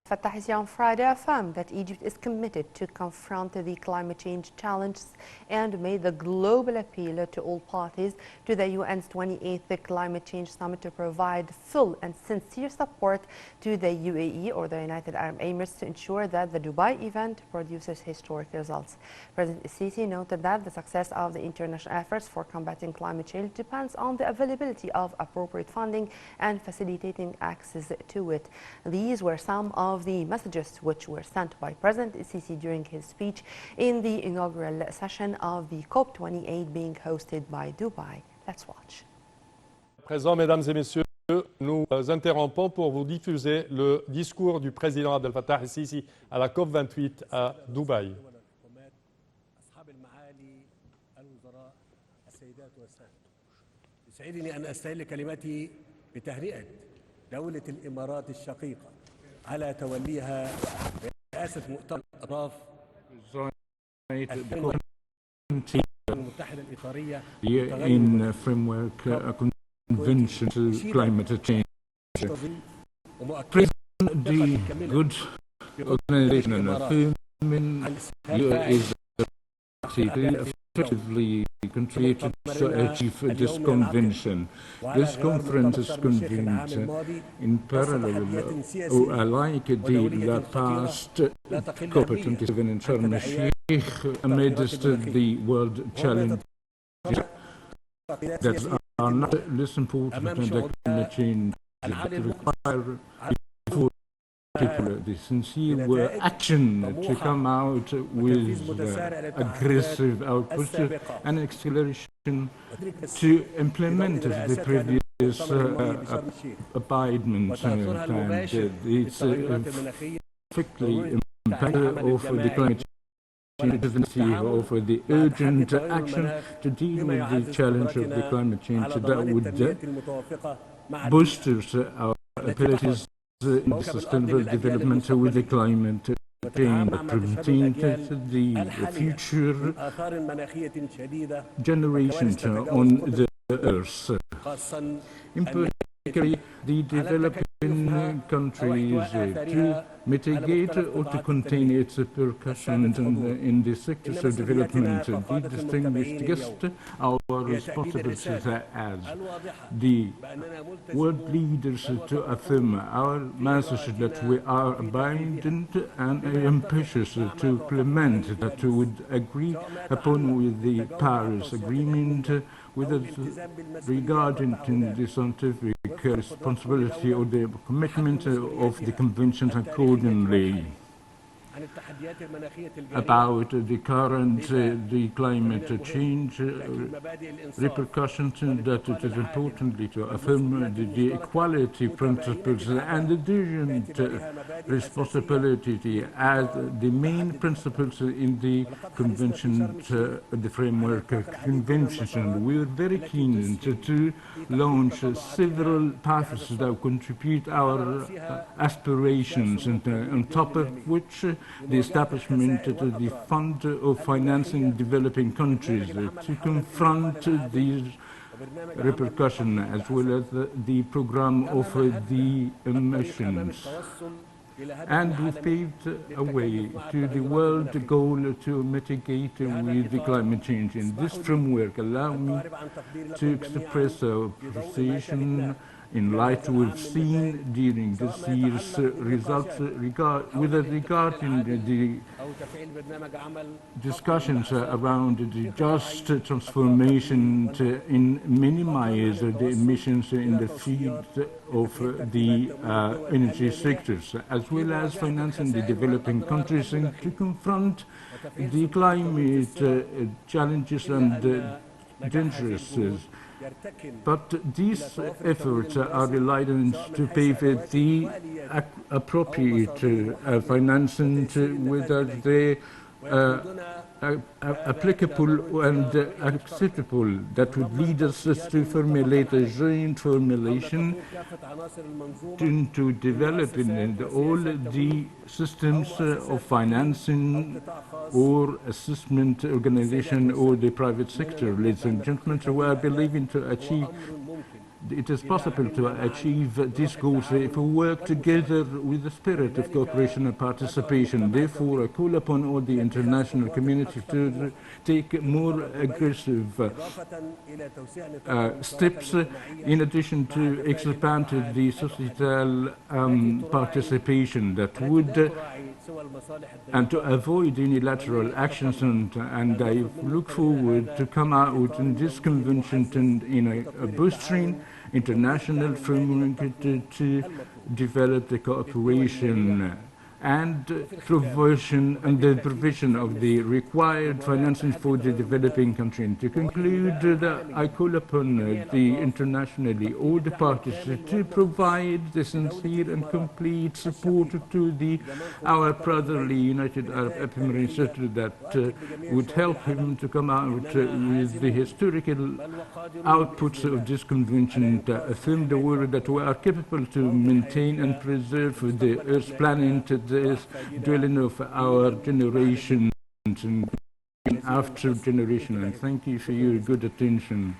Fattah Sisi on Friday affirmed that Egypt is committed to confront the climate change challenges and made the global appeal to all parties to the UN's 28th Climate Change Summit to provide full and sincere support to the UAE or the United Arab Emirates to ensure that the Dubai event produces historic results. President Sisi noted that the success of the international efforts for combating climate change depends on the availability of appropriate funding and facilitating access to it. These were some of the messages which were sent by President Sisi during his speech in the inaugural session of the COP28 being hosted by Dubai. Let's watch. Présent, mesdames et messieurs, nous interrompons pour vous diffuser le discours du président Abdel Fattah Sisi à la COP28 à Dubaï. يسعدني أن أستهل كلمتي بتهنئة دولة الإمارات الشقيقة على توليها رئاسة مؤتمر الأطراف المتحدة الإطارية in framework convention to climate change. Present the good organization and affirming is effectively contributed to achieve this convention. This conference is convened in parallel or alike the past COP27 in Sharm el-Sheikh amidst the world challenges that are not less important than the climate change that require the sincere action to come out with aggressive output and acceleration to implement the previous abidement plan. It's effectively impact of the climate change, of the urgent action to deal with the challenge of the climate change that would boost our abilities in sustainable development with the climate change, preventing the future generations on the earth. In particular, the developing countries to mitigate or to contain its repercussions in the sectors of development. The distinguished guest, our responsibilities as the world leaders to affirm our message that we are abundant and ambitious to implement, that we would agree upon with the Paris Agreement with regarding the scientific responsibility or the commitment of the conventions accordingly. About the current the climate change repercussions, that it is importantly to affirm the equality principles and the urgent responsibility as the main principles in the convention, the framework convention. We are very keen to launch several paths that contribute our aspirations, and on top of which the establishment of the Fund of Financing Developing Countries to confront these repercussions, as well as the program of the emissions. And we paved a way to the world goal to mitigate with the climate change. In this framework, allow me to express our appreciation in light we've seen during this year's results regarding the discussions around the just transformation in minimize the emissions in the field of the energy sectors, as well as financing the developing countries and to confront the climate challenges and dangers. But these efforts are reliant to pave the appropriate financing whether they applicable and acceptable, that would lead us to formulate a joint formulation to developing all the systems of financing or assessment organization or the private sector. Ladies and gentlemen, we are believing to achieve it is possible to achieve these goals if we work together with the spirit of cooperation and participation. Therefore, I call upon all the international community to take more aggressive steps in addition to expand the societal participation that would and to avoid unilateral actions, and I look forward to come out in this convention in a bolstering international framework to develop the cooperation and the provision of the required financing for the developing country. And to conclude, I call upon internationally all the parties to provide the sincere and complete support to our brotherly United Arab Emirates that would help him to come out with the historical outputs of this convention, to affirm the world that we are capable to maintain and preserve the Earth's planet, this dwelling of our generations and after generation. And thank you for your good attention.